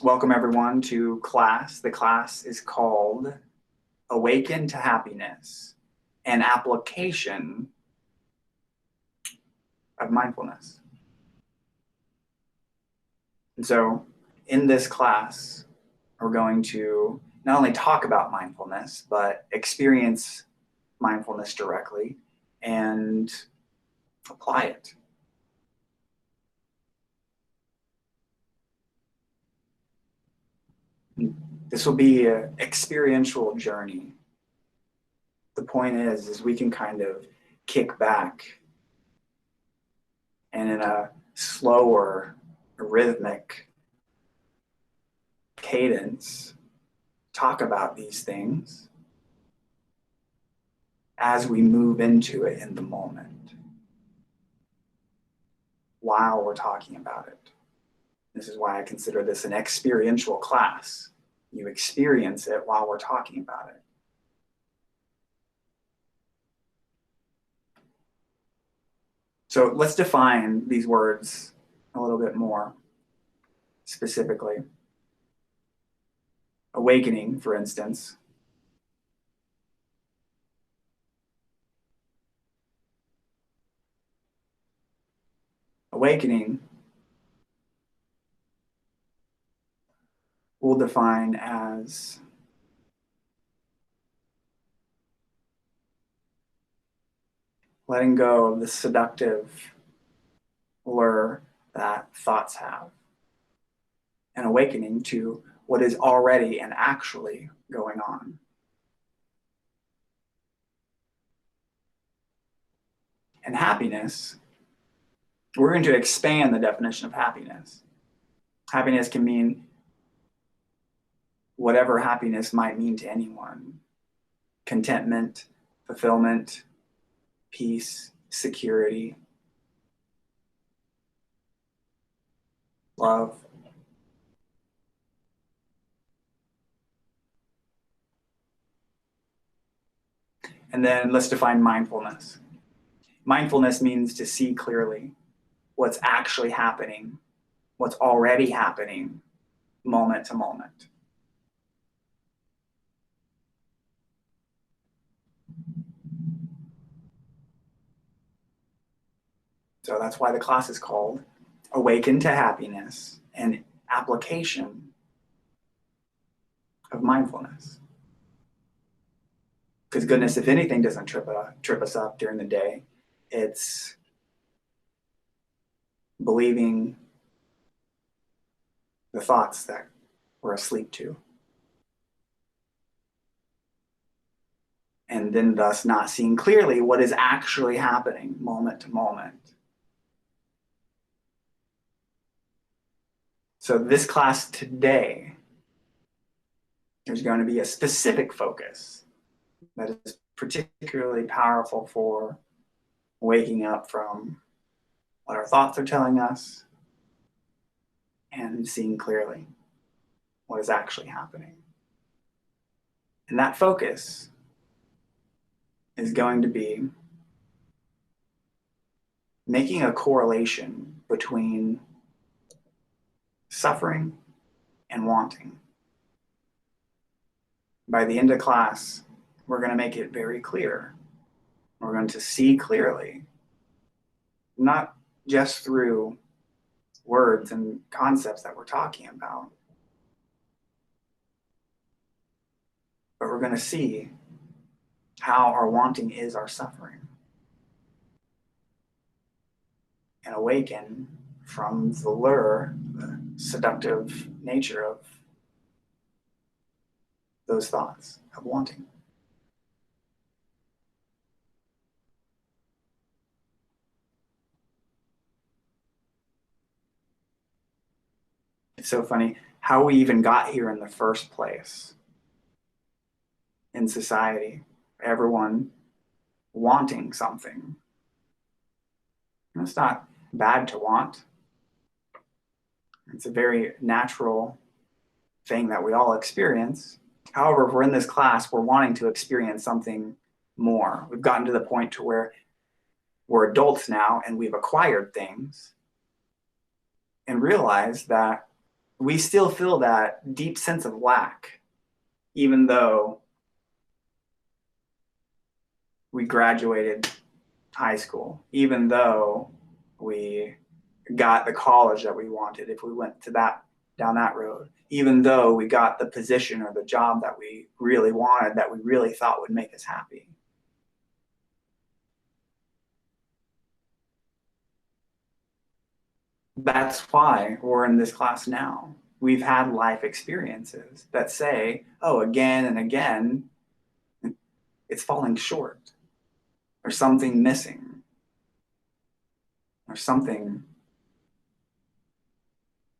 Welcome everyone to class. The class is called Awaken to Happiness, an application of mindfulness. And so in this class, we're going to not only talk about mindfulness, but experience mindfulness directly and apply it. This will be an experiential journey. The point is we can kind of kick back and in a slower, rhythmic cadence, talk about these things as we move into it in the moment while we're talking about it. This is why I consider this an experiential class. You experience it while we're talking about it. So let's define these words a little bit more specifically. Awakening, for instance. Awakening we'll define as letting go of the seductive lure that thoughts have and awakening to what is already and actually going on. And happiness, we're going to expand the definition of happiness. Happiness can mean whatever happiness might mean to anyone. Contentment, fulfillment, peace, security, love. And then let's define mindfulness. Mindfulness means to see clearly what's actually happening, what's already happening, moment to moment. So that's why the class is called Awaken to Happiness, an application of mindfulness. Because goodness, if anything doesn't trip us up during the day, it's believing the thoughts that we're asleep to. And then thus not seeing clearly what is actually happening moment to moment. So this class today, there's going to be a specific focus that is particularly powerful for waking up from what our thoughts are telling us and seeing clearly what is actually happening. And that focus is going to be making a correlation between suffering and wanting. By the end of class, we're going to make it very clear. We're going to see clearly, not just through words and concepts that we're talking about, but we're going to see how our wanting is our suffering and awaken from the lure, the seductive nature of those thoughts of wanting. It's so funny how we even got here in the first place in society. Everyone wanting something. And it's not bad to want. It's a very natural thing that we all experience. However, if we're in this class, we're wanting to experience something more. We've gotten to the point to where we're adults now and we've acquired things and realized that we still feel that deep sense of lack, even though we graduated high school, even though we got the college that we wanted, if we went to down that road, even though we got the position or the job that we really wanted, that we really thought would make us happy. That's why we're in this class now. We've had life experiences that say, oh, again and again, it's falling short. There's something missing. There's something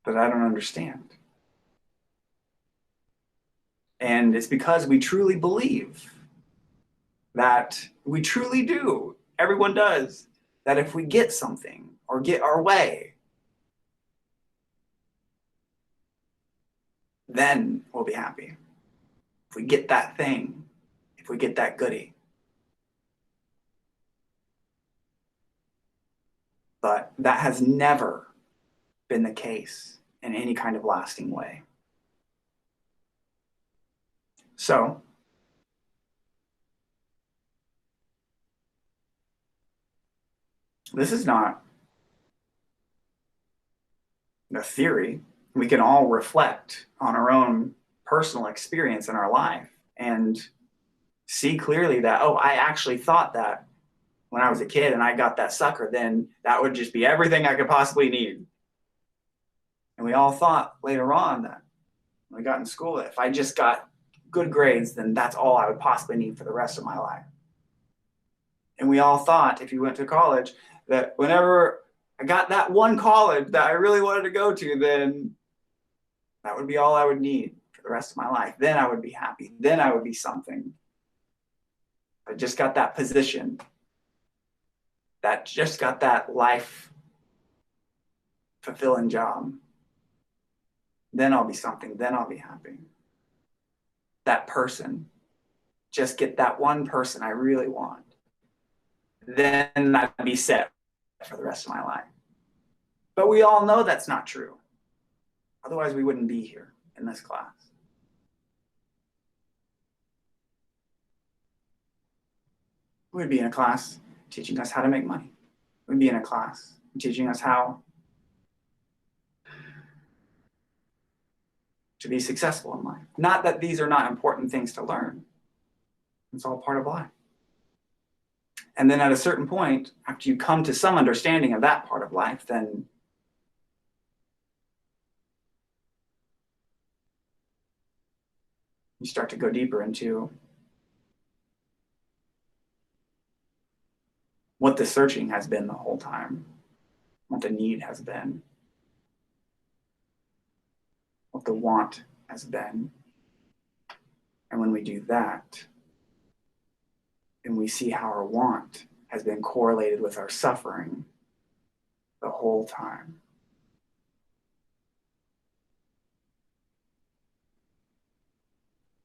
that I don't understand. And it's because we truly believe that we truly do, everyone does, that if we get something or get our way, then we'll be happy. If we get that thing, if we get that goodie. But that has never been the case in any kind of lasting way. So, this is not a theory. We can all reflect on our own personal experience in our life and see clearly that, oh, I actually thought that when I was a kid and I got that sucker, then that would just be everything I could possibly need. And we all thought later on that when we got in school, that if I just got good grades, then that's all I would possibly need for the rest of my life. And we all thought if you went to college that whenever I got that one college that I really wanted to go to, then that would be all I would need for the rest of my life. Then I would be happy. Then I would be something. I just got that position. That just got that life fulfilling job. Then I'll be something. Then I'll be happy. That person. Just get that one person I really want. Then I'd be set for the rest of my life. But we all know that's not true. Otherwise, we wouldn't be here in this class. We'd be in a class teaching us how to make money. We'd be in a class teaching us how to be successful in life. Not that these are not important things to learn. It's all part of life. And then at a certain point, after you come to some understanding of that part of life, then you start to go deeper into what the searching has been the whole time, what the need has been, what the want has been. And when we do that, and we see how our want has been correlated with our suffering the whole time.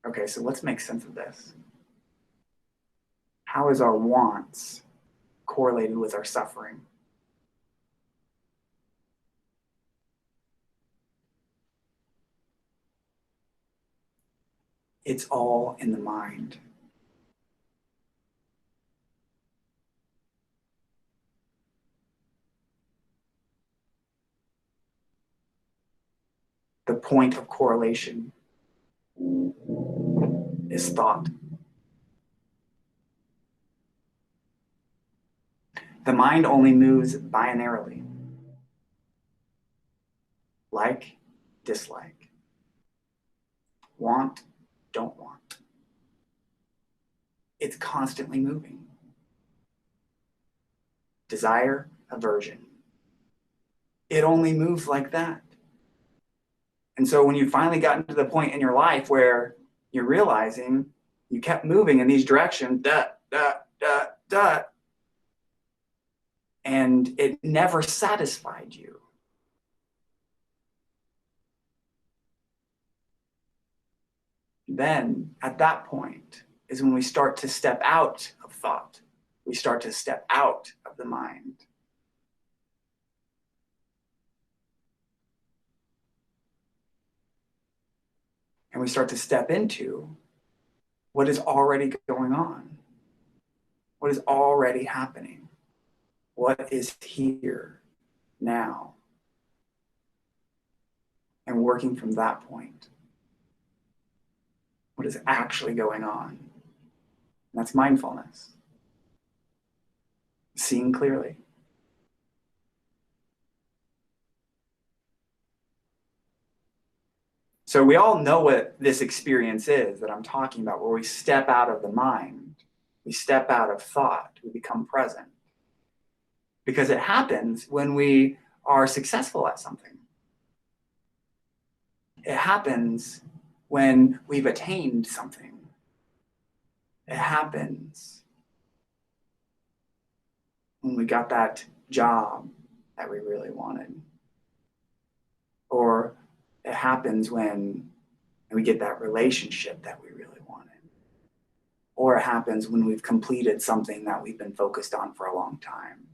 Okay, so let's make sense of this. How is our wants correlated with our suffering? It's all in the mind. The point of correlation is thought. The mind only moves binarily. Like, dislike. Want, don't want. It's constantly moving. Desire, aversion. It only moves like that. And so when you finally gotten to the point in your life where you're realizing you kept moving in these directions, and it never satisfied you. Then at that point is when we start to step out of thought. We start to step out of the mind. and we start to step into what is already going on, what is already happening, what is here now, and working from that point. What is actually going on? And that's mindfulness. Seeing clearly. So we all know what this experience is that I'm talking about, where we step out of the mind, we step out of thought, we become present. Because it happens when we are successful at something. It happens when we've attained something. It happens when we got that job that we really wanted. Or it happens when we get that relationship that we really wanted. Or it happens when we've completed something that we've been focused on for a long time.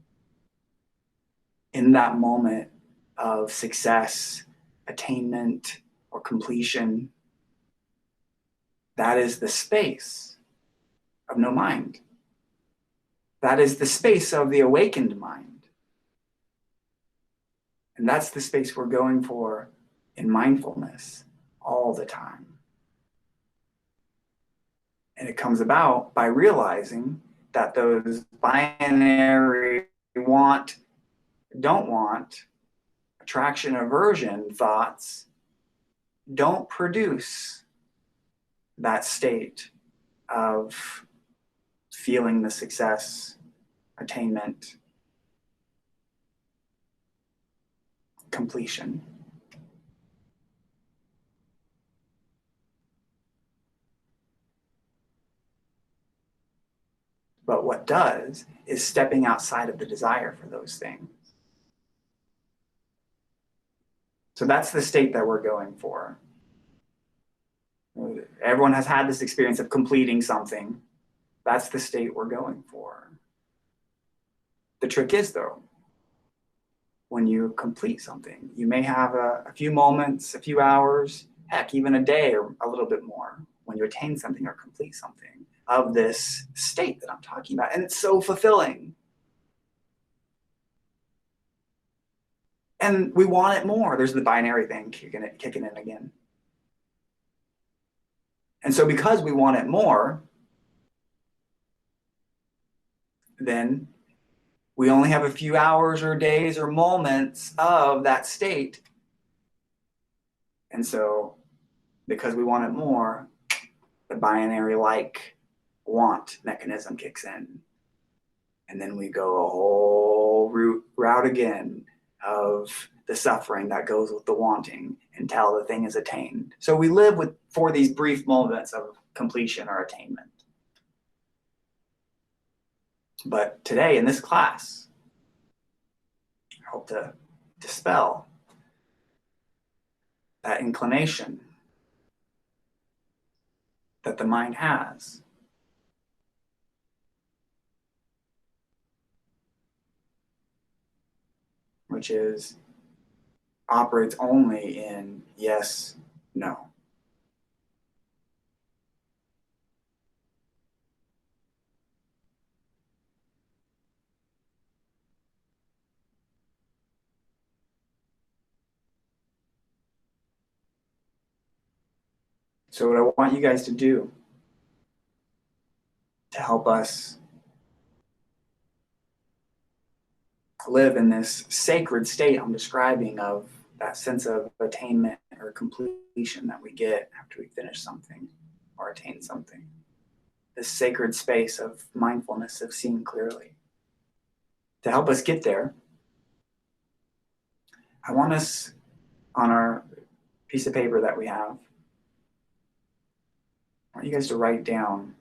In that moment of success, attainment, or completion, that is the space of no mind. That is the space of the awakened mind. And that's the space we're going for in mindfulness all the time. And it comes about by realizing that those binary want, don't want, attraction, aversion thoughts don't produce that state of feeling the success, attainment, completion. But what does is stepping outside of the desire for those things. So that's the state that we're going for. Everyone has had this experience of completing something. That's the state we're going for. The trick is, though, when you complete something, you may have a few moments, a few hours, heck, even a day or a little bit more when you attain something or complete something of this state that I'm talking about. And it's so fulfilling. And we want it more. There's the binary thing kicking in again. And so because we want it more, then we only have a few hours or days or moments of that state. And so because we want it more, the binary like want mechanism kicks in. And then we go a whole route again of the suffering that goes with the wanting until the thing is attained. So we live for these brief moments of completion or attainment. But today in this class, I hope to dispel that inclination that the mind has. Which operates only in yes, no. So what I want you guys to do to help us live in this sacred state I'm describing of that sense of attainment or completion that we get after we finish something or attain something. This sacred space of mindfulness, of seeing clearly. To help us get there, I want us on our piece of paper that we have, I want you guys to write down,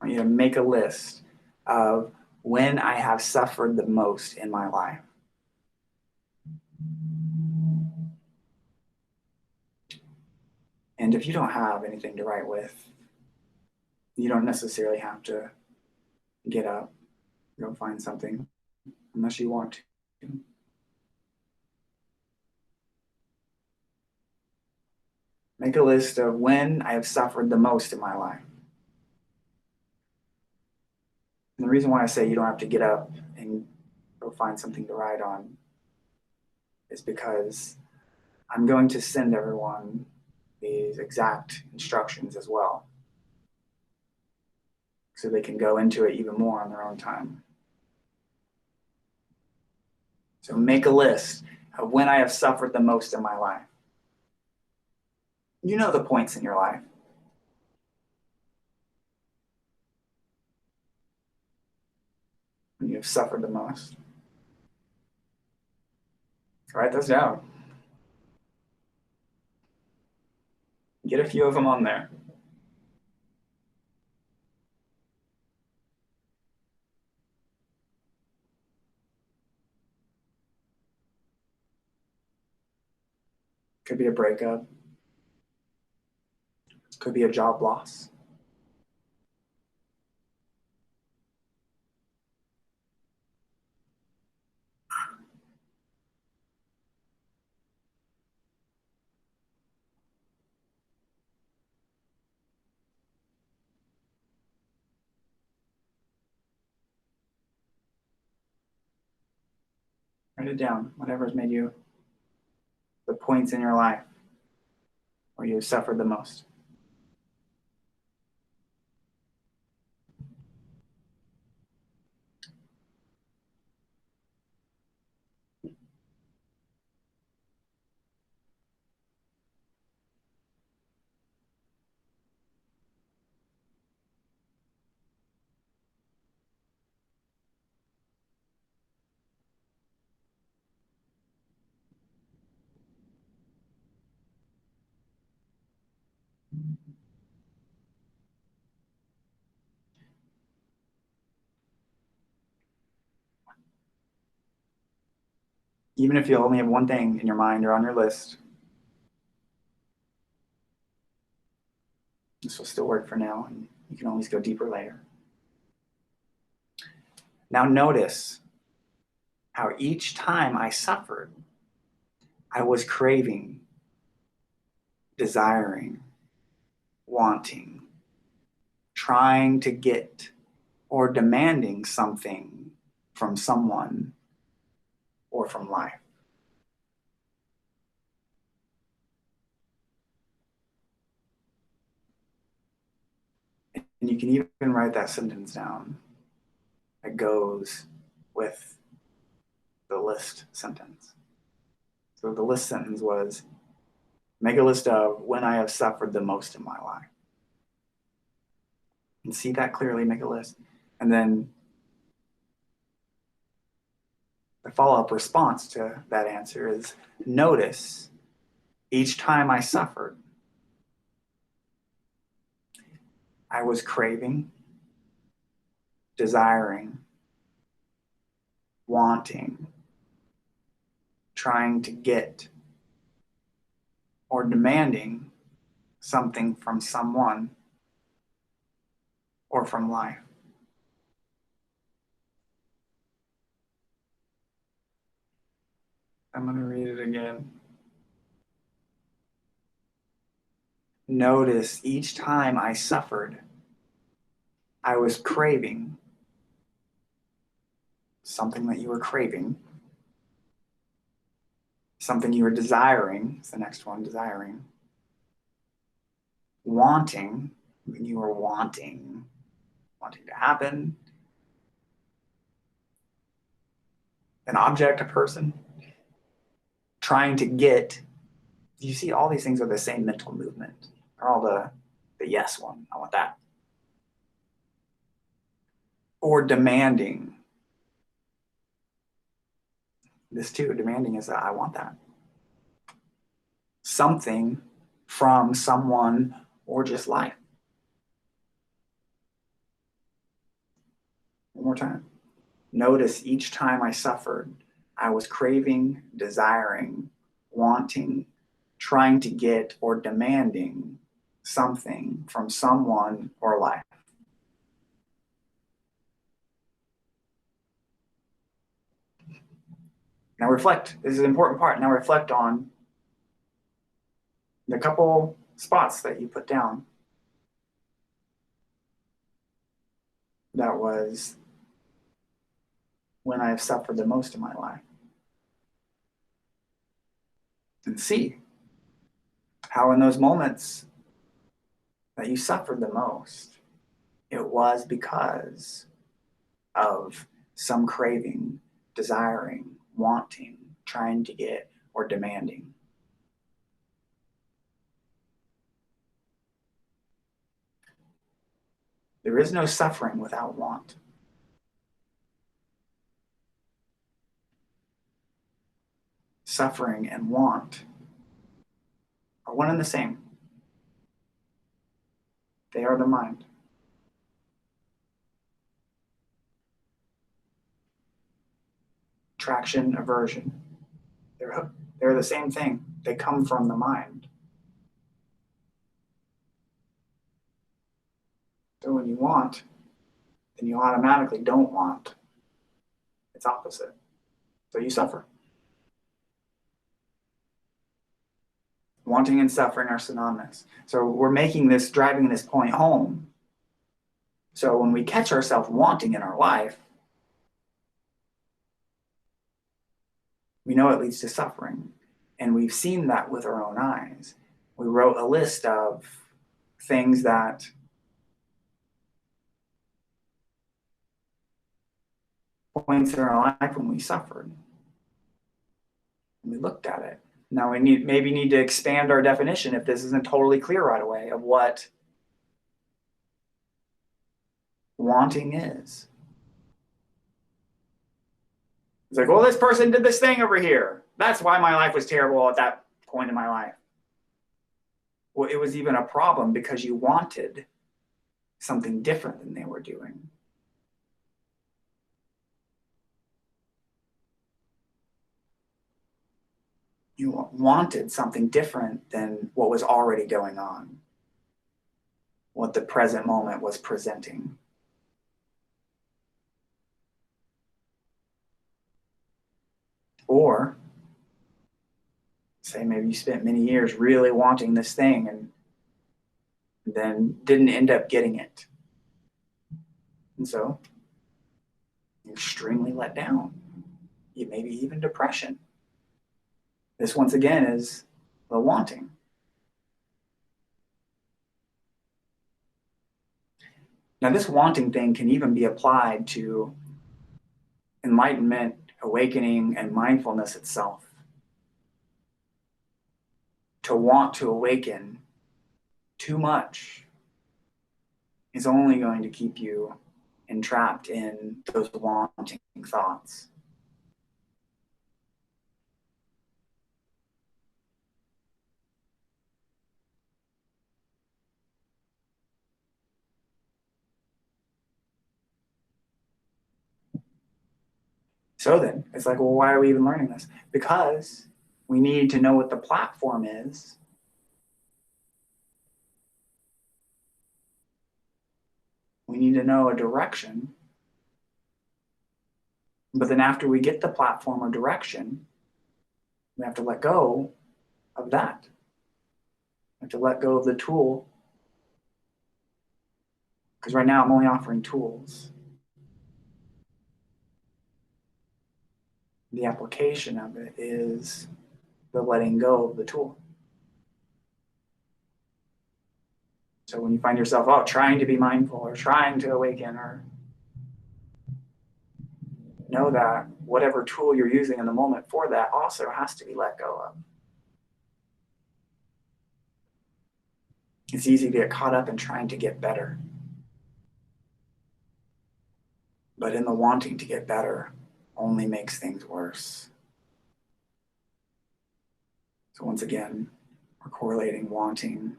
I want you to make a list of when I have suffered the most in my life. And if you don't have anything to write with, you don't necessarily have to get up, go find something, unless you want to. Make a list of when I have suffered the most in my life. And the reason why I say you don't have to get up and go find something to write on is because I'm going to send everyone these exact instructions as well, so they can go into it even more on their own time. So make a list of when I have suffered the most in my life. You know the points in your life when you have suffered the most. Write those down. Get a few of them on there. Could be a breakup. Could be a job loss. Write it down, whatever's made you the points in your life where you have suffered the most. Even if you only have one thing in your mind or on your list, this will still work for now, and you can always go deeper later. Now notice how each time I suffered, I was craving, desiring, wanting, trying to get, or demanding something from someone or from life. And you can even write that sentence down that goes with the list sentence. So the list sentence was, make a list of when I have suffered the most in my life. And see that clearly, make a list. And then the follow-up response to that answer is, notice each time I suffered, I was craving, desiring, wanting, trying to get, or demanding something from someone or from life. I'm going to read it again. Notice each time I suffered, I was craving something that you were craving, something you were desiring. It's the next one, desiring. Wanting, when you were wanting to happen, an object, a person, trying to get. You see, all these things are the same mental movement. They're all the yes one. I want that. Or demanding. This too, demanding is that I want that. Something from someone or just life. One more time. Notice each time I suffered, I was craving, desiring, wanting, trying to get, or demanding something from someone or life. Now reflect. This is an important part. Now reflect on the couple spots that you put down. That was when I have suffered the most in my life. And see how in those moments that you suffered the most, it was because of some craving, desiring, wanting, trying to get, or demanding. There is no suffering without want. Suffering and want are one and the same. They are the mind. Attraction, aversion. They're the same thing. They come from the mind. So when you want, then you automatically don't want. It's opposite. So you suffer. Wanting and suffering are synonymous. So we're driving this point home. So when we catch ourselves wanting in our life, we know it leads to suffering. And we've seen that with our own eyes. We wrote a list of things that points in our life when we suffered. And we looked at it. Now we maybe need to expand our definition if this isn't totally clear right away of what wanting is. It's like, well, this person did this thing over here. That's why my life was terrible at that point in my life. Well, it was even a problem because you wanted something different than they were doing. You wanted something different than what was already going on, what the present moment was presenting. Or say maybe you spent many years really wanting this thing and then didn't end up getting it. And so you're extremely let down. You maybe even depression. This once again is the wanting. Now this wanting thing can even be applied to enlightenment, awakening, and mindfulness itself. To want to awaken too much is only going to keep you entrapped in those wanting thoughts. So then, it's like, well, why are we even learning this? Because we need to know what the platform is. We need to know a direction. But then after we get the platform or direction, we have to let go of that. We have to let go of the tool. Because right now I'm only offering tools. The application of it is the letting go of the tool. So when you find yourself trying to be mindful or trying to awaken, or know that whatever tool you're using in the moment for that also has to be let go of. It's easy to get caught up in trying to get better. But in the wanting to get better only makes things worse. So once again, we're correlating wanting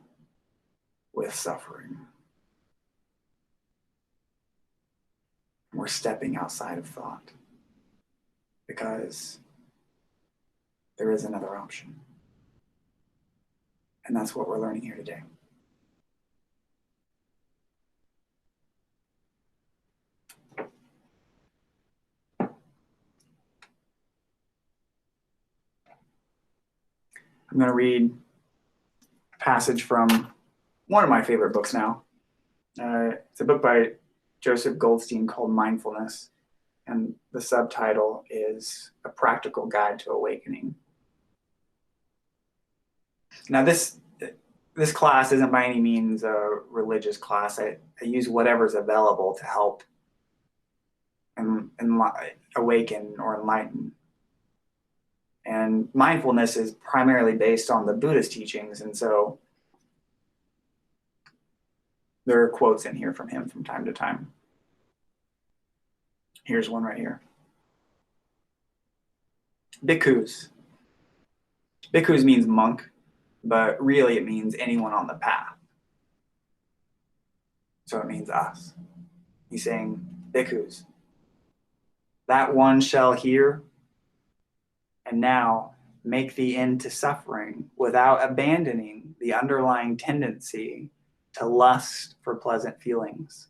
with suffering. We're stepping outside of thought because there is another option. And that's what we're learning here today. I'm going to read a passage from one of my favorite books now. It's a book by Joseph Goldstein called Mindfulness, and the subtitle is A Practical Guide to Awakening. Now, this class isn't by any means a religious class. I use whatever's available to help awaken or enlighten. And mindfulness is primarily based on the Buddhist teachings, and so there are quotes in here from him from time to time. Here's one right here. Bhikkhus. Bhikkhus means monk, but really it means anyone on the path. So it means us. He's saying, bhikkhus, that one shall hear, and now make the end to suffering without abandoning the underlying tendency to lust for pleasant feelings,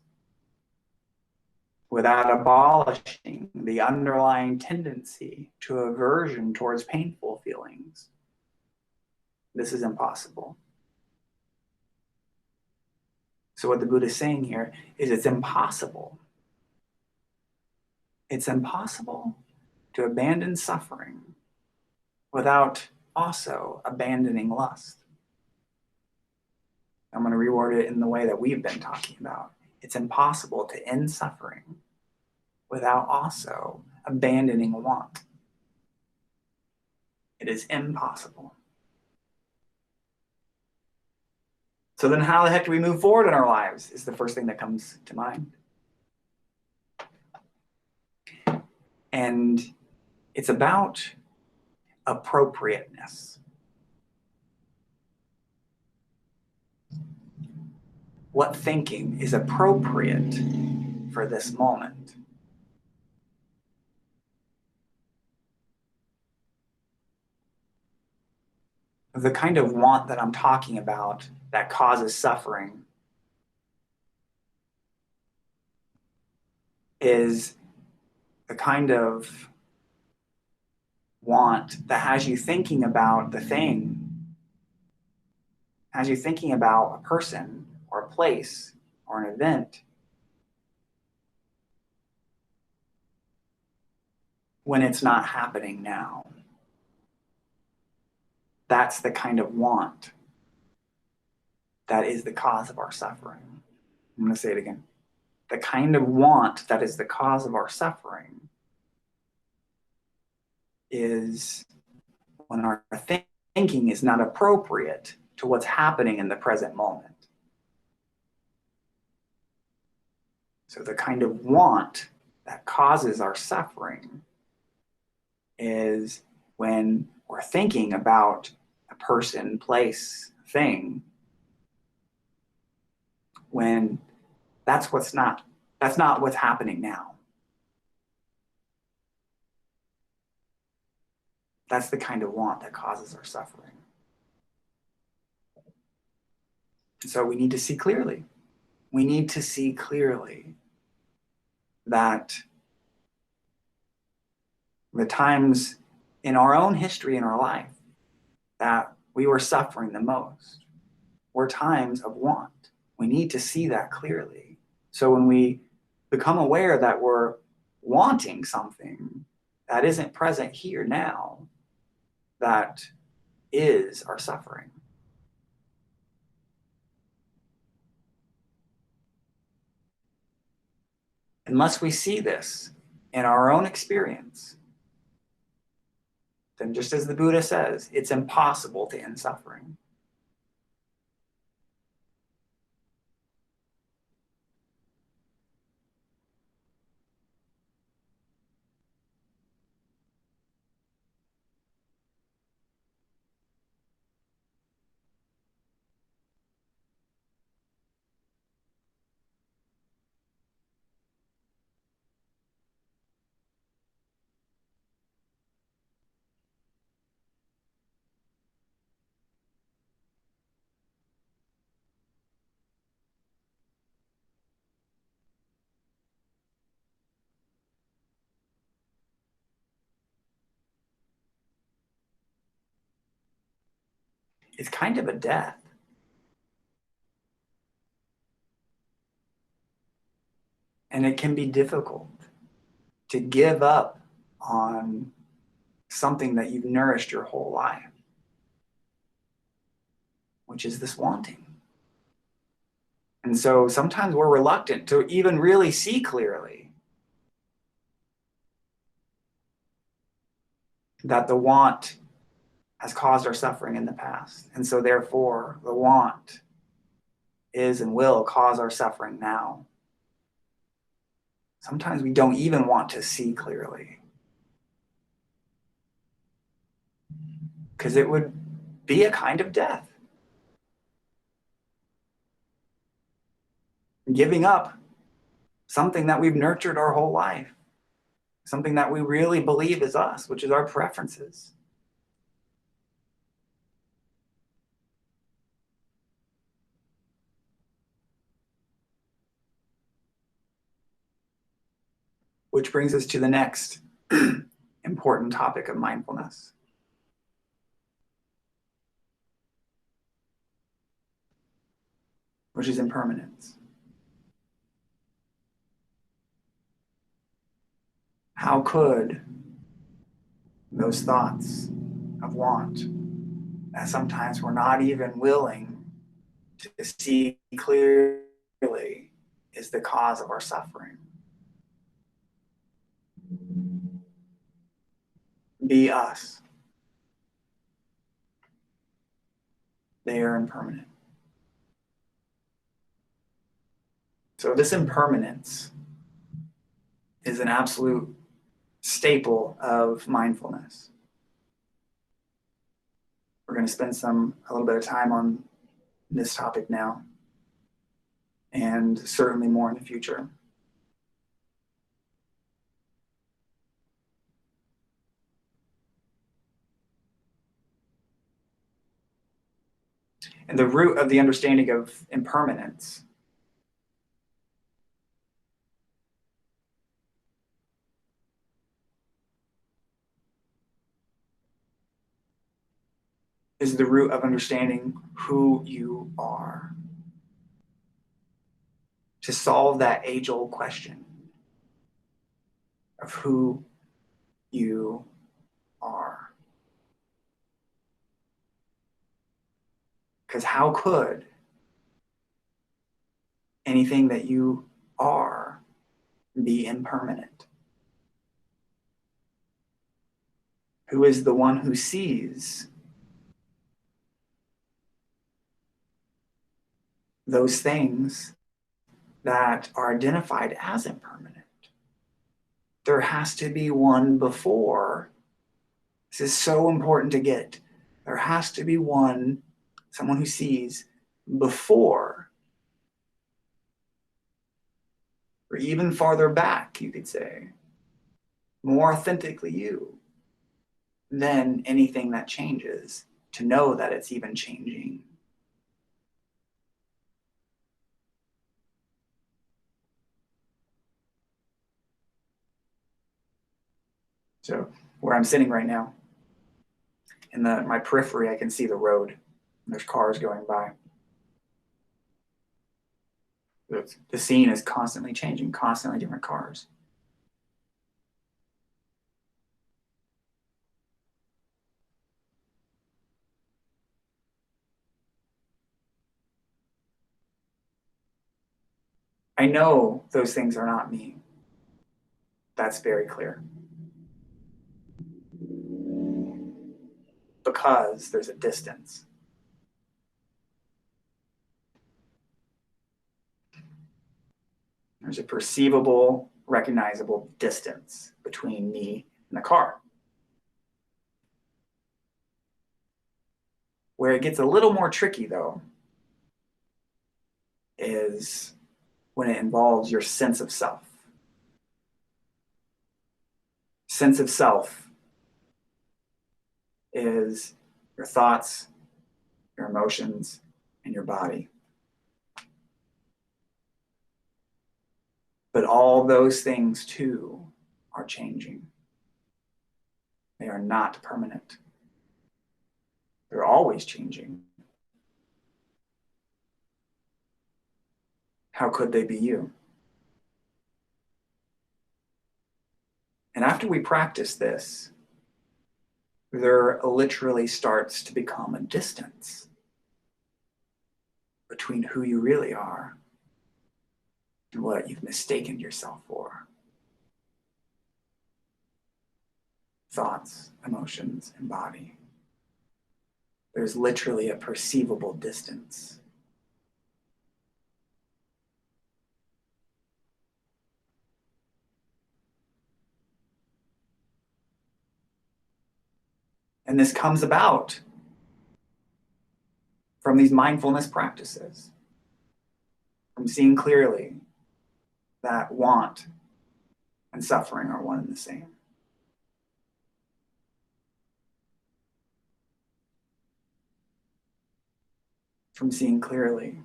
without abolishing the underlying tendency to aversion towards painful feelings. This is impossible. So what the Buddha is saying here is it's impossible. It's impossible to abandon suffering without also abandoning lust. I'm going to reword it in the way that we've been talking about. It's impossible to end suffering without also abandoning want. It is impossible. So then how the heck do we move forward in our lives is the first thing that comes to mind. And it's about appropriateness. What thinking is appropriate for this moment? The kind of want that I'm talking about that causes suffering is the kind of want that has you thinking about the thing, has you thinking about a person or a place or an event when it's not happening now. That's the kind of want that is the cause of our suffering. I'm going to say it again. The kind of want that is the cause of our suffering is when our thinking is not appropriate to what's happening in the present moment. So the kind of want that causes our suffering is when we're thinking about a person, place, thing, when that's not what's happening now. That's the kind of want that causes our suffering. So we need to see clearly. We need to see clearly that the times in our own history in our life that we were suffering the most were times of want. We need to see that clearly. So when we become aware that we're wanting something that isn't present here now, that is our suffering. Unless we see this in our own experience, then just as the Buddha says, it's impossible to end suffering. It's kind of a death. And it can be difficult to give up on something that you've nourished your whole life, which is this wanting. And so sometimes we're reluctant to even really see clearly that the want has caused our suffering in the past. And so therefore, the want is and will cause our suffering now. Sometimes we don't even want to see clearly, because it would be a kind of death. Giving up something that we've nurtured our whole life, something that we really believe is us, which is our preferences. Which brings us to the next important topic of mindfulness, which is impermanence. How could those thoughts of want, that sometimes we're not even willing to see clearly, is the cause of our suffering, be us? They are impermanent. So this impermanence is an absolute staple of mindfulness. We're going to spend a little bit of time on this topic now, and certainly more in the future. And the root of the understanding of impermanence is the root of understanding who you are. To solve that age-old question of who you are. Because how could anything that you are be impermanent? Who is the one who sees those things that are identified as impermanent? There has to be one before. This is so important to get. There has to be someone who sees before, or even farther back, you could say, more authentically you, than anything that changes, to know that it's even changing. So where I'm sitting right now, in my periphery, I can see the road. There's cars going by. The scene is constantly changing, constantly different cars. I know those things are not me. That's very clear. Because there's a distance. There's a perceivable, recognizable distance between me and the car. Where it gets a little more tricky, though, is when it involves your sense of self. Sense of self is your thoughts, your emotions, and your body. But all those things, too, are changing. They are not permanent. They're always changing. How could they be you? And after we practice this, there literally starts to become a distance between who you really are and what you've mistaken yourself for. Thoughts, emotions, and body. There's literally a perceivable distance. And this comes about from these mindfulness practices, from seeing clearly that want and suffering are one and the same. From seeing clearly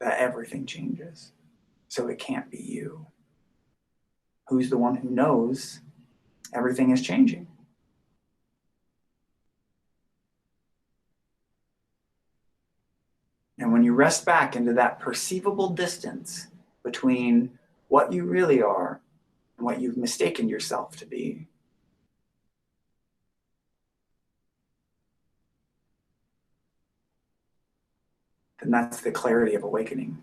that everything changes, so it can't be you. Who's the one who knows everything is changing? And when you rest back into that perceivable distance between what you really are and what you've mistaken yourself to be, then that's the clarity of awakening.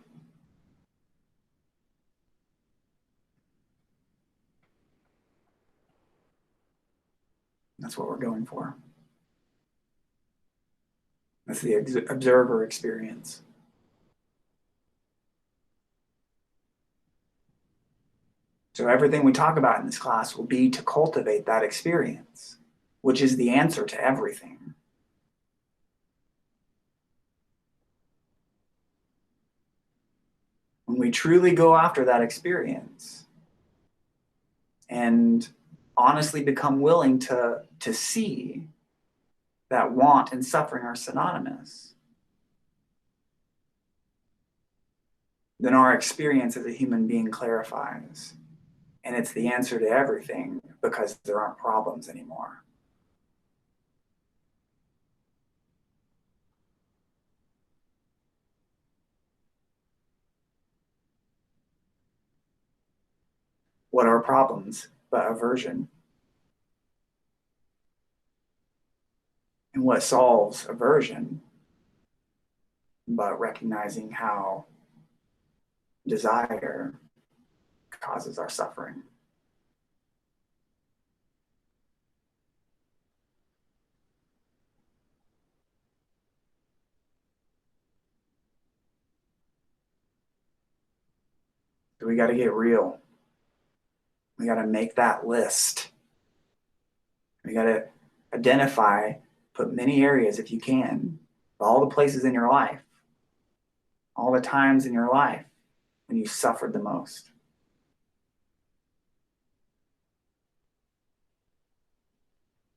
That's what we're going for. That's the observer experience. So everything we talk about in this class will be to cultivate that experience, which is the answer to everything. When we truly go after that experience and honestly become willing to see that want and suffering are synonymous, then our experience as a human being clarifies. And it's the answer to everything because there aren't problems anymore. What are problems but aversion? And what solves aversion but recognizing how desire causes our suffering? So we got to get real. We got to make that list. We got to identify, put many areas if you can, all the places in your life, all the times in your life when you suffered the most.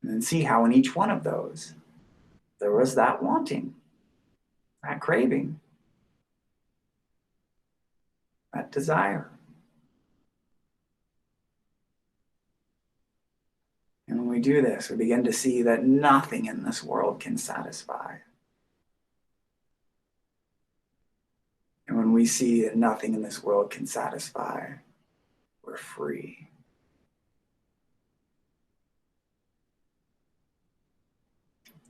And then see how in each one of those, there was that wanting, that craving, that desire. And when we do this, we begin to see that nothing in this world can satisfy. And when we see that nothing in this world can satisfy, we're free.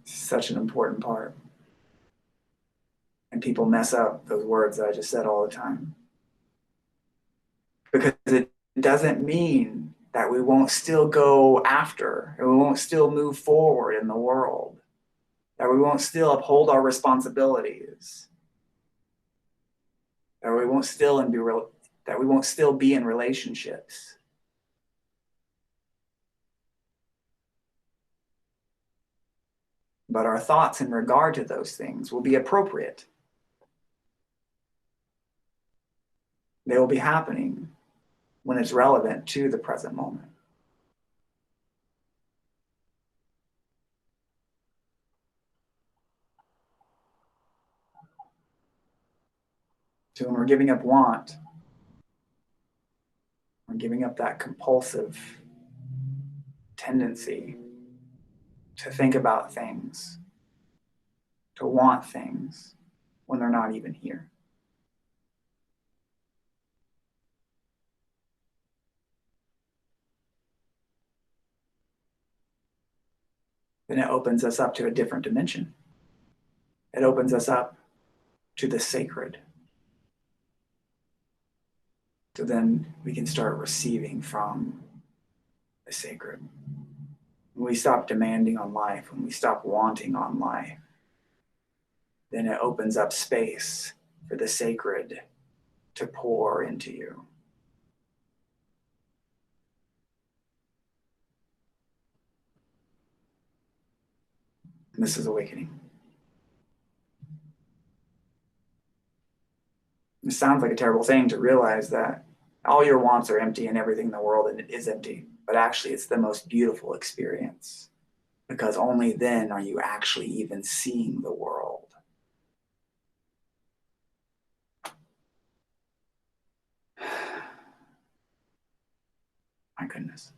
It's such an important part. And people mess up those words that I just said all the time. Because it doesn't mean that we won't still go after, and we won't still move forward in the world, that we won't still uphold our responsibilities, that we won't still be in relationships. But our thoughts in regard to those things will be appropriate. They will be happening when it's relevant to the present moment. So when we're giving up want, we're giving up that compulsive tendency to think about things, to want things when they're not even here. then it opens us up to a different dimension. It opens us up to the sacred. So then we can start receiving from the sacred. When we stop demanding on life, when we stop wanting on life, then it opens up space for the sacred to pour into you. And this is awakening. It sounds like a terrible thing to realize that all your wants are empty and everything in the world is empty, but actually it's the most beautiful experience, because only then are you actually even seeing the world. My goodness.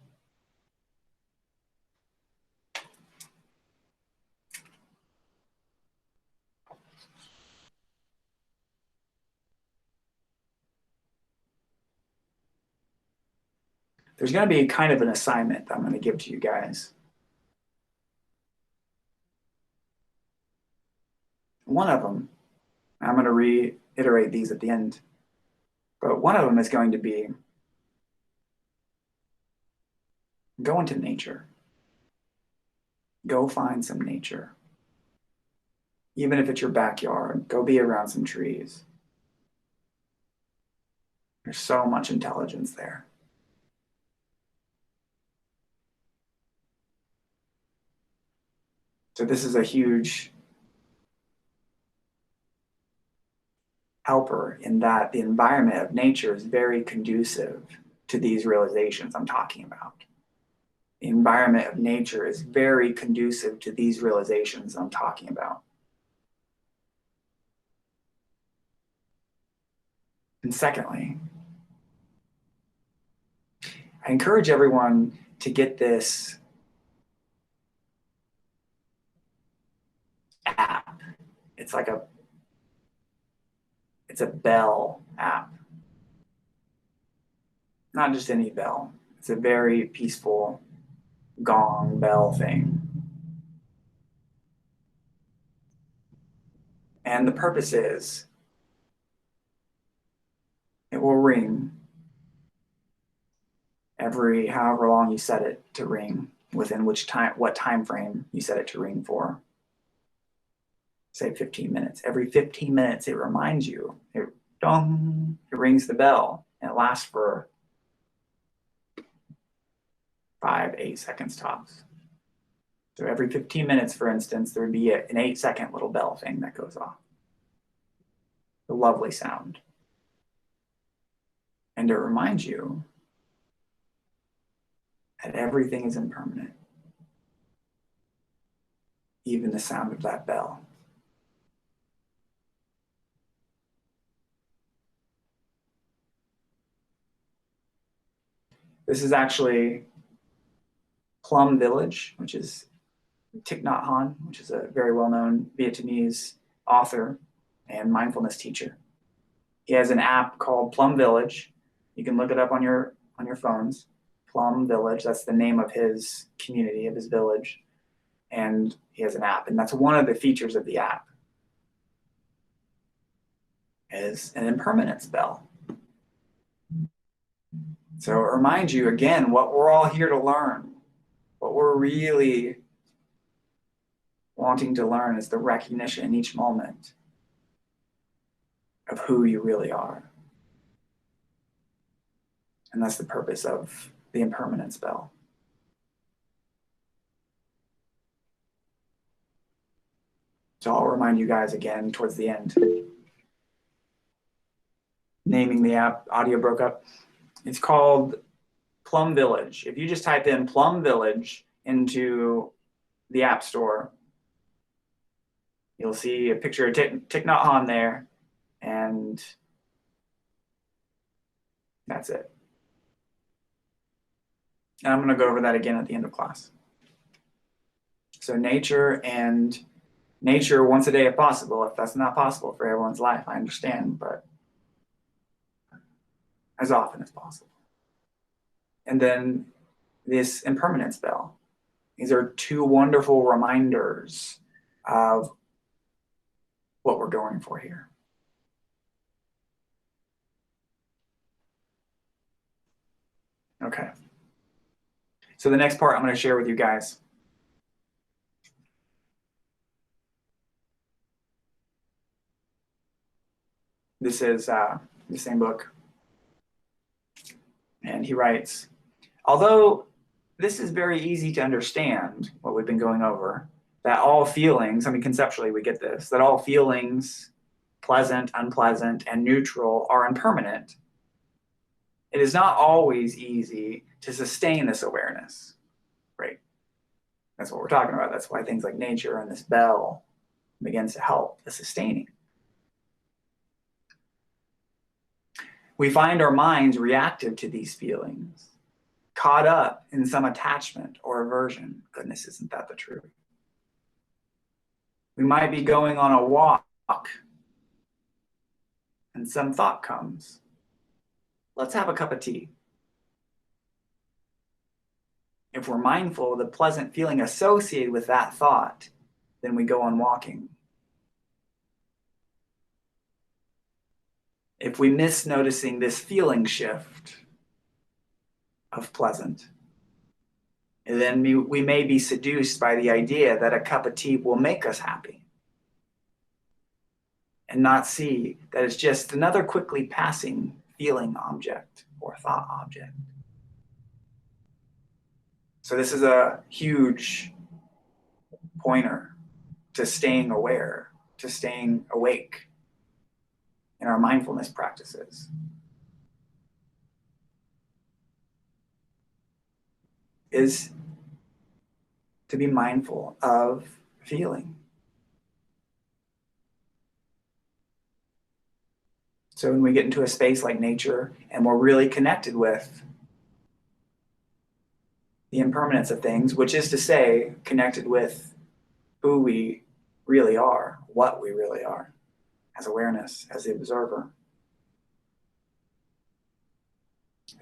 There's going to be kind of an assignment that I'm going to give to you guys. One of them, I'm going to reiterate these at the end, but one of them is going to be go into nature. Go find some nature. Even if it's your backyard, go be around some trees. There's so much intelligence there. So this is a huge helper in that the environment of nature is very conducive to these realizations I'm talking about. The environment of nature is very conducive to these realizations I'm talking about. And secondly, I encourage everyone to get this app. It's a bell app. Not just any bell. It's a very peaceful gong bell thing. And the purpose is it will ring every however long you set it to ring, within what time frame you set it to ring for. Say 15 minutes. Every 15 minutes it reminds you, it rings the bell, and it lasts for 5-8 seconds tops. So every 15 minutes, for instance, there would be an 8-second little bell thing that goes off. A lovely sound. And it reminds you that everything is impermanent. Even the sound of that bell. This is actually Plum Village, which is Thich Nhat Hanh, which is a very well-known Vietnamese author and mindfulness teacher. He has an app called Plum Village. You can look it up on your phones. Plum Village, that's the name of his community, of his village. And he has an app, and that's one of the features of the app, is an impermanence bell. So it reminds you again what we're all here to learn. What we're really wanting to learn is the recognition in each moment of who you really are. And that's the purpose of the impermanence bell. So I'll remind you guys again towards the end. Naming the app, audio broke up. It's called Plum Village. If you just type in Plum Village into the App Store, you'll see a picture of Thich Nhat Hanh there, and that's it. And I'm going to go over that again at the end of class. So nature once a day if possible. If that's not possible for everyone's life, I understand, but as often as possible. And then this impermanence bell. These are two wonderful reminders of what we're going for here. Okay. So the next part I'm going to share with you guys. This is the same book. And he writes, although this is very easy to understand, what we've been going over, that all feelings, I mean, conceptually we get this, that all feelings, pleasant, unpleasant, and neutral, are impermanent, it is not always easy to sustain this awareness, right? That's what we're talking about. That's why things like nature and this bell begins to help the sustaining. We find our minds reactive to these feelings, caught up in some attachment or aversion. Goodness, isn't that the truth? We might be going on a walk and some thought comes. Let's have a cup of tea. If we're mindful of the pleasant feeling associated with that thought, then we go on walking. If we miss noticing this feeling shift of pleasant, then we may be seduced by the idea that a cup of tea will make us happy and not see that it's just another quickly passing feeling object or thought object. So this is a huge pointer to staying aware, to staying awake in our mindfulness practices. Is to be mindful of feeling. So when we get into a space like nature and we're really connected with the impermanence of things, which is to say, connected with who we really are, what we really are, as awareness, as the observer.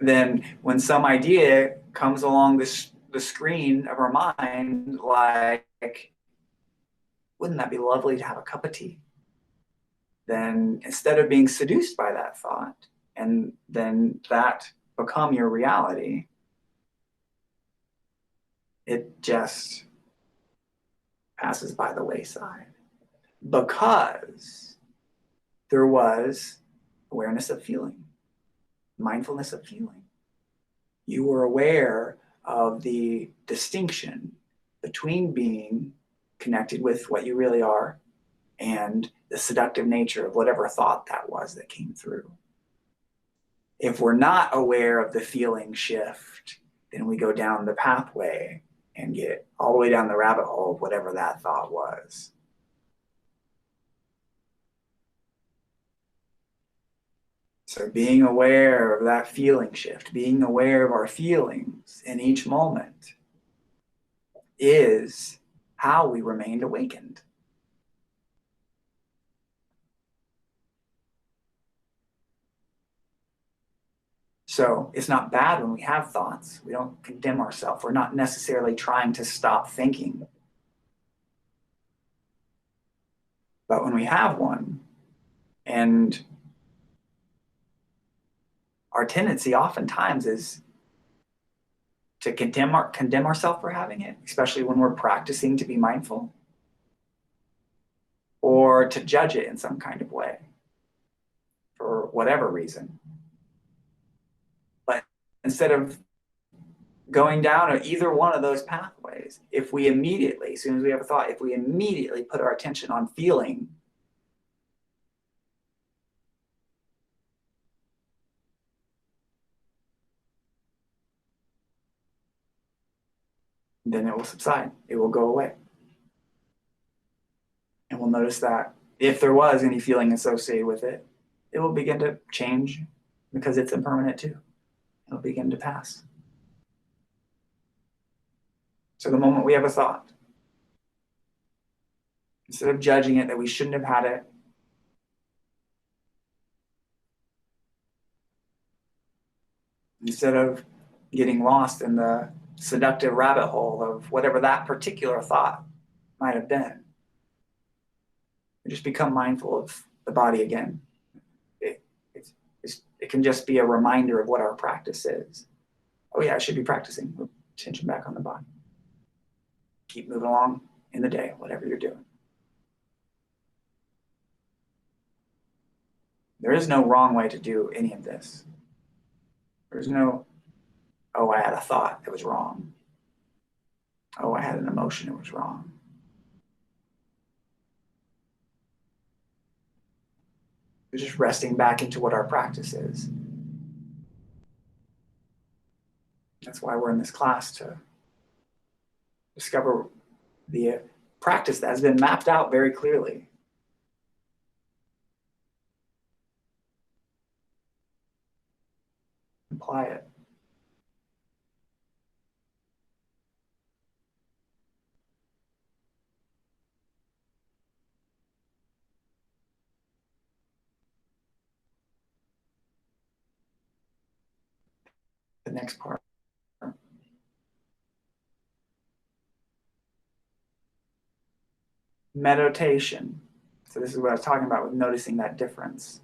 Then when some idea comes along the screen of our mind, like, wouldn't that be lovely to have a cup of tea? Then instead of being seduced by that thought, and then that become your reality, it just passes by the wayside. Because there was awareness of feeling, mindfulness of feeling. You were aware of the distinction between being connected with what you really are and the seductive nature of whatever thought that was that came through. If we're not aware of the feeling shift, then we go down the pathway and get all the way down the rabbit hole of whatever that thought was. So being aware of that feeling shift, being aware of our feelings in each moment is how we remained awakened. So it's not bad when we have thoughts. We don't condemn ourselves. We're not necessarily trying to stop thinking. But when we have one, and our tendency oftentimes is to condemn ourselves for having it, especially when we're practicing to be mindful, or to judge it in some kind of way for whatever reason. But instead of going down either one of those pathways, if we immediately, as soon as we have a thought, if we immediately put our attention on feeling, then it will subside. It will go away. And we'll notice that if there was any feeling associated with it, it will begin to change because it's impermanent too. It'll begin to pass. So the moment we have a thought, instead of judging it that we shouldn't have had it, instead of getting lost in the seductive rabbit hole of whatever that particular thought might have been. You just become mindful of the body again. It can just be a reminder of what our practice is. Oh yeah, I should be practicing. Attention back on the body. Keep moving along in the day, whatever you're doing. There is no wrong way to do any of this. There's no, oh, I had a thought, it was wrong. Oh, I had an emotion, it was wrong. We're just resting back into what our practice is. That's why we're in this class, to discover the practice that has been mapped out very clearly. Apply it. The next part. Meditation. So this is what I was talking about with noticing that difference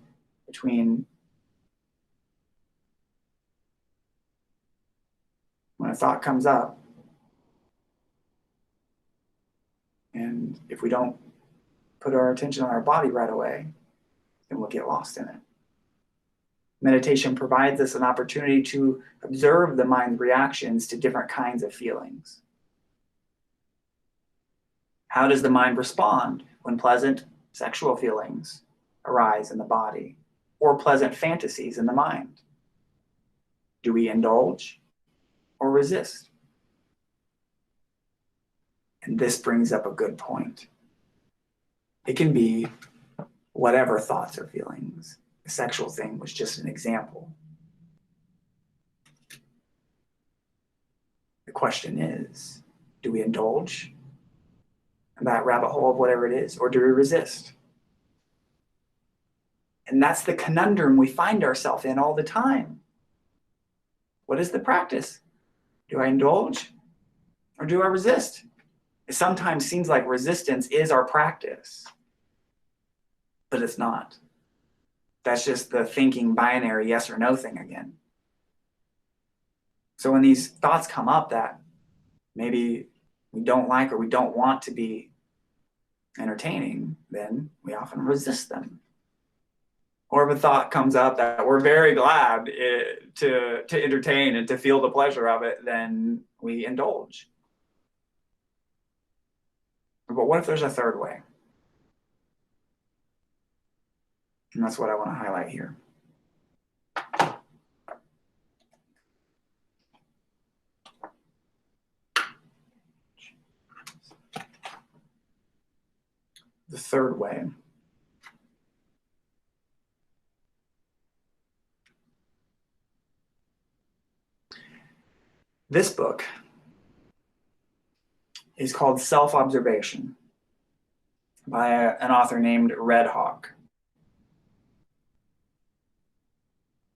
between when a thought comes up, and if we don't put our attention on our body right away, then we'll get lost in it. Meditation provides us an opportunity to observe the mind's reactions to different kinds of feelings. How does the mind respond when pleasant sexual feelings arise in the body, or pleasant fantasies in the mind? Do we indulge or resist? And this brings up a good point. It can be whatever thoughts or feelings. The sexual thing was just an example. The question is, do we indulge in that rabbit hole of whatever it is, or do we resist? And that's the conundrum we find ourselves in all the time. What is the practice? Do I indulge or do I resist? It sometimes seems like resistance is our practice, but it's not. That's just the thinking binary yes or no thing again. So when these thoughts come up that maybe we don't like or we don't want to be entertaining, then we often resist them. Or if a thought comes up that we're very glad to entertain and to feel the pleasure of it, then we indulge. But what if there's a third way? And that's what I want to highlight here. The third way. This book is called Self-Observation by an author named Red Hawk.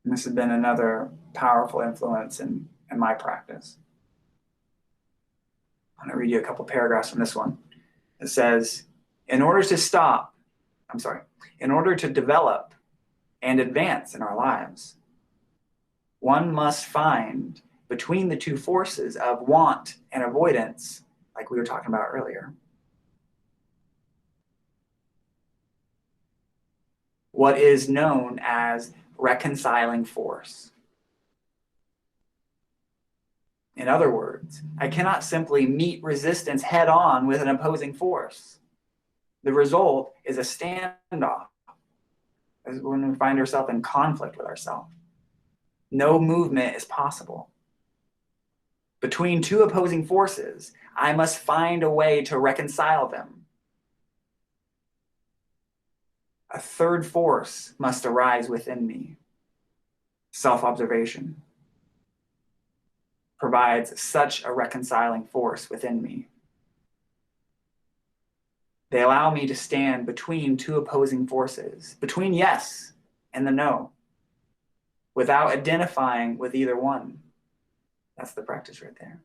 And this has been another powerful influence in my practice. I'm going to read you a couple paragraphs from this one. It says, in order to develop and advance in our lives, one must find between the two forces of want and avoidance, like we were talking about earlier, what is known as reconciling force. In other words, I cannot simply meet resistance head on with an opposing force. The result is a standoff, as when we find ourselves in conflict with ourselves. No movement is possible. Between two opposing forces, I must find a way to reconcile them. A third force must arise within me. Self-observation provides such a reconciling force within me. They allow me to stand between two opposing forces, between yes and the no, without identifying with either one. That's the practice right there.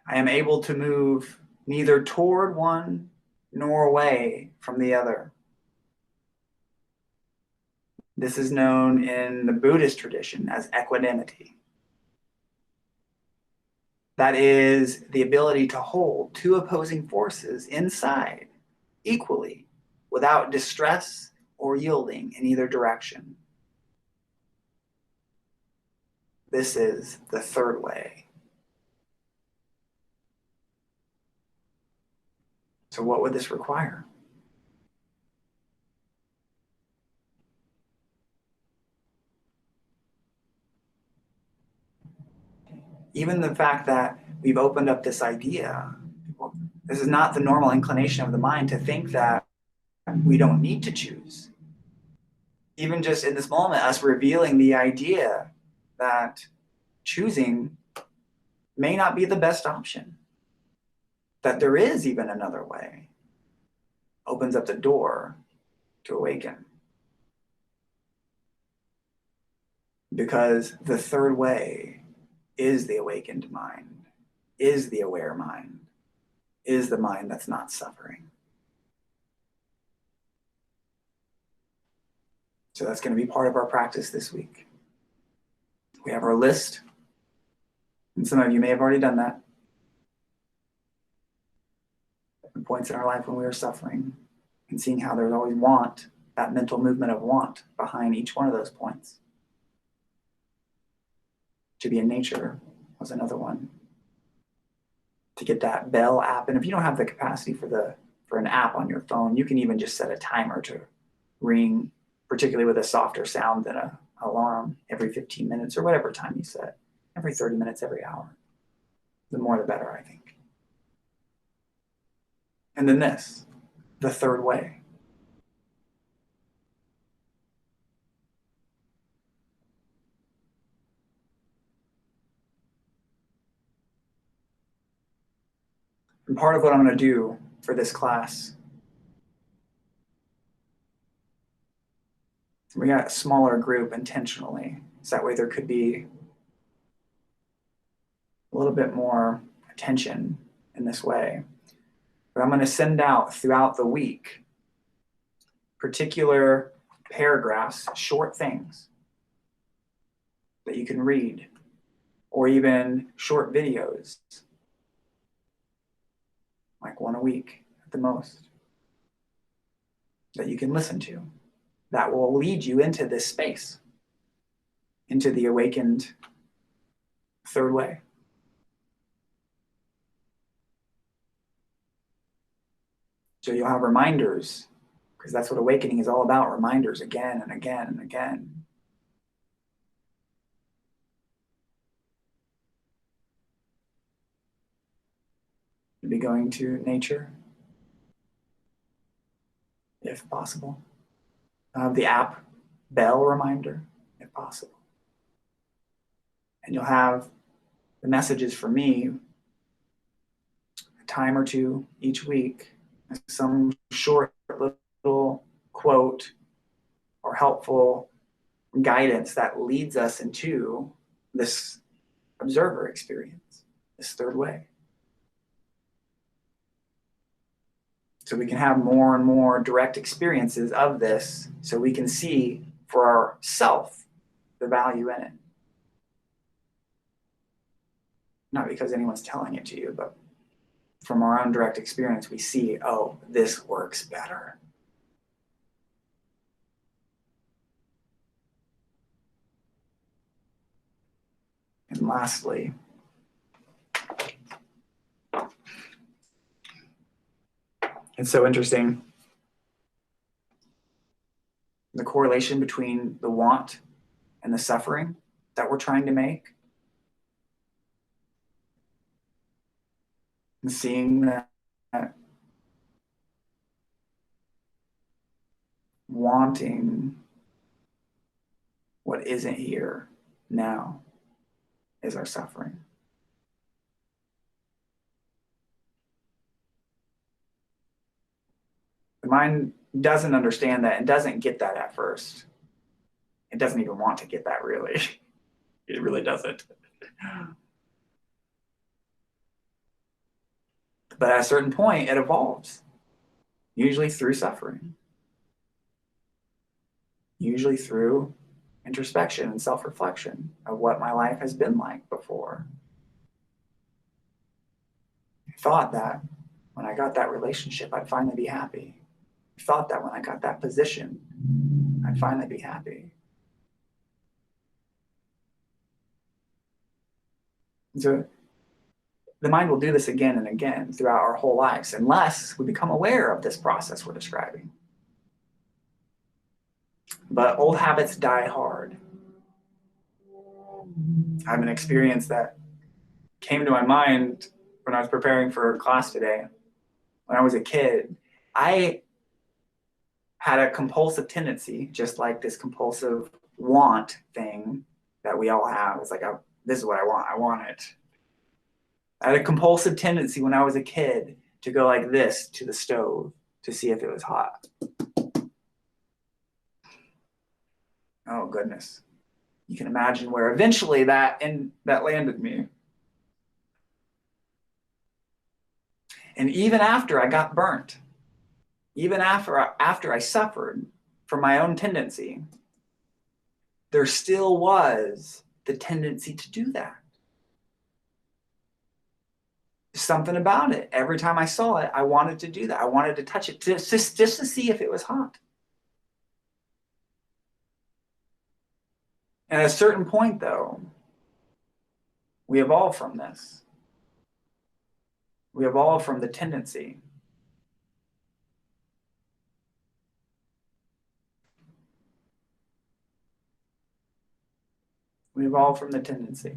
I am able to move neither toward one nor away from the other. This is known in the Buddhist tradition as equanimity. That is the ability to hold two opposing forces inside equally without distress or yielding in either direction. This is the third way. So what would this require? Even the fact that we've opened up this idea, well, this is not the normal inclination of the mind to think that we don't need to choose. Even just in this moment, us revealing the idea that choosing may not be the best option, that there is even another way, opens up the door to awaken. Because the third way is the awakened mind, is the aware mind, is the mind that's not suffering. So that's going to be part of our practice this week. We have our list, and some of you may have already done that. The points in our life when we were suffering, and seeing how there's always want, that mental movement of want behind each one of those points. To be in nature was another one. To get that bell app, and if you don't have the capacity for an app on your phone, you can even just set a timer to ring, particularly with a softer sound than an alarm, every 15 minutes or whatever time you set, every 30 minutes, every hour. The more the better, I think. And then this, the third way. And part of what I'm going to do for this class, we got a smaller group intentionally, so that way there could be a little bit more attention in this way. But I'm going to send out throughout the week particular paragraphs, short things that you can read, or even short videos, like one a week at the most, that you can listen to, that will lead you into this space, into the awakened third way. So you'll have reminders, because that's what awakening is all about, reminders again and again and again. You'll be going to nature, if possible. The app bell reminder, if possible. And you'll have the messages for me, a time or two each week, some short little quote or helpful guidance that leads us into this observer experience, this third way. So we can have more and more direct experiences of this, so we can see for ourselves the value in it. Not because anyone's telling it to you, but from our own direct experience, we see, oh, this works better. And lastly, it's so interesting, the correlation between the want and the suffering that we're trying to make. And seeing that wanting what isn't here now is our suffering. The mind doesn't understand that and doesn't get that at first. It doesn't even want to get that, really. It really doesn't. But at a certain point, it evolves, usually through suffering, usually through introspection and self-reflection of what my life has been like before. I thought that when I got that relationship, I'd finally be happy. I thought that when I got that position, I'd finally be happy. And so the mind will do this again and again throughout our whole lives, unless we become aware of this process we're describing. But old habits die hard. I have an experience that came to my mind when I was preparing for class today. When I was a kid, I had a compulsive tendency, just like this compulsive want thing that we all have. It's like, this is what I want. I want it. I had a compulsive tendency when I was a kid to go like this to the stove to see if it was hot. Oh, goodness. You can imagine where eventually that landed me. And even after I got burnt, even after I suffered from my own tendency, there still was the tendency to do that. Something about it. Every time I saw it, I wanted to do that. I wanted to touch it just to see if it was hot. And at a certain point, though, we evolve from this. We evolve from the tendency. We evolve from the tendency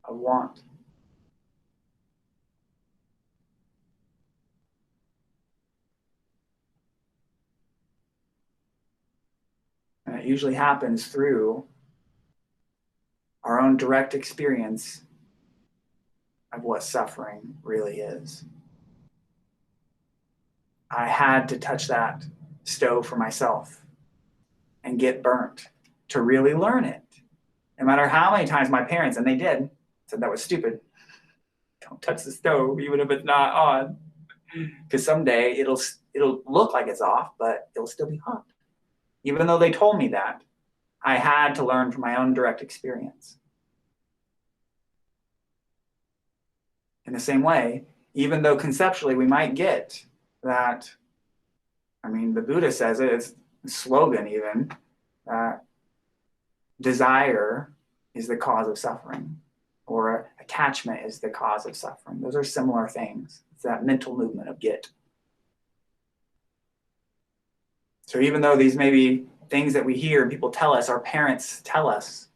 of want. And it usually happens through our own direct experience of what suffering really is. I had to touch that stove for myself and get burnt to really learn it. No matter how many times my parents, and they did, said that was stupid. Don't touch the stove, even if it's not on, because someday it'll look like it's off, but it'll still be hot. Even though they told me that, I had to learn from my own direct experience. In the same way, even though conceptually we might get that, I mean, the Buddha says it, it's a slogan even, desire is the cause of suffering, or attachment is the cause of suffering. Those are similar things. It's that mental movement of get. So even though these may be things that we hear, people tell us, our parents tell us,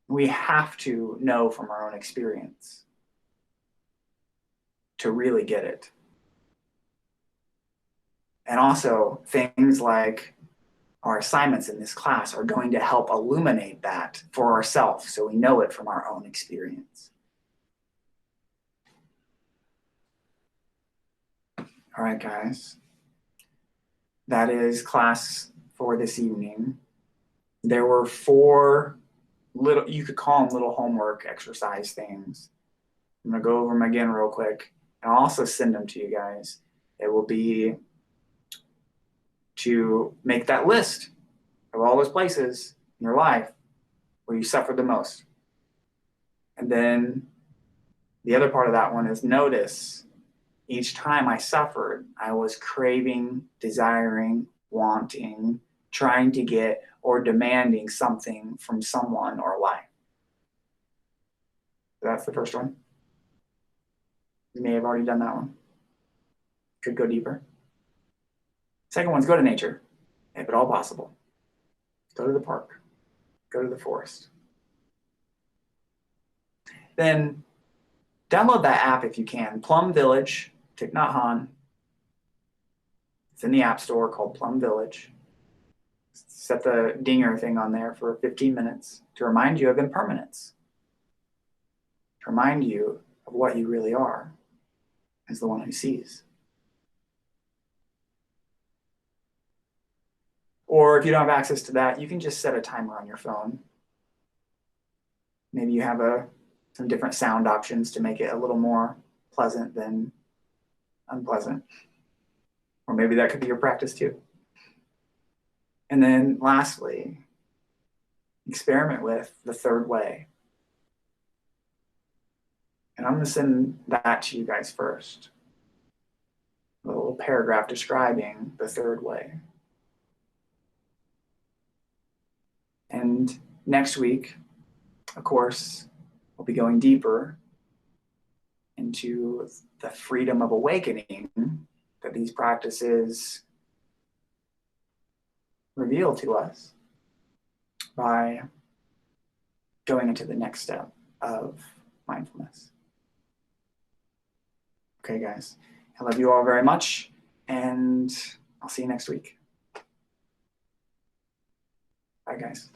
we have to know from our own experience to really get it. And also things like our assignments in this class are going to help illuminate that for ourselves so we know it from our own experience. All right, guys. That is class for this evening. There were 4 little, you could call them little homework exercise things. I'm going to go over them again real quick, and I'll also send them to you guys. It will be to make that list of all those places in your life where you suffered the most. And then the other part of that one is notice each time I suffered, I was craving, desiring, wanting, trying to get, or demanding something from someone or life. So that's the first one. You may have already done that one. Could go deeper. Second one's go to nature, if at all possible. Go to the park. Go to the forest. Then download that app if you can. Plum Village, Thich Nhat Hanh. It's in the App Store called Plum Village. Set the dinger thing on there for 15 minutes to remind you of impermanence. To remind you of what you really are as the one who sees. Or if you don't have access to that, you can just set a timer on your phone. Maybe you have a some different sound options to make it a little more pleasant than unpleasant. Or maybe that could be your practice too. And then lastly, experiment with the third way. And I'm going to send that to you guys first. A little paragraph describing the third way. And next week, of course, we'll be going deeper into the freedom of awakening that these practices reveal to us by going into the next step of mindfulness. Okay, guys, I love you all very much, and I'll see you next week. Bye, guys.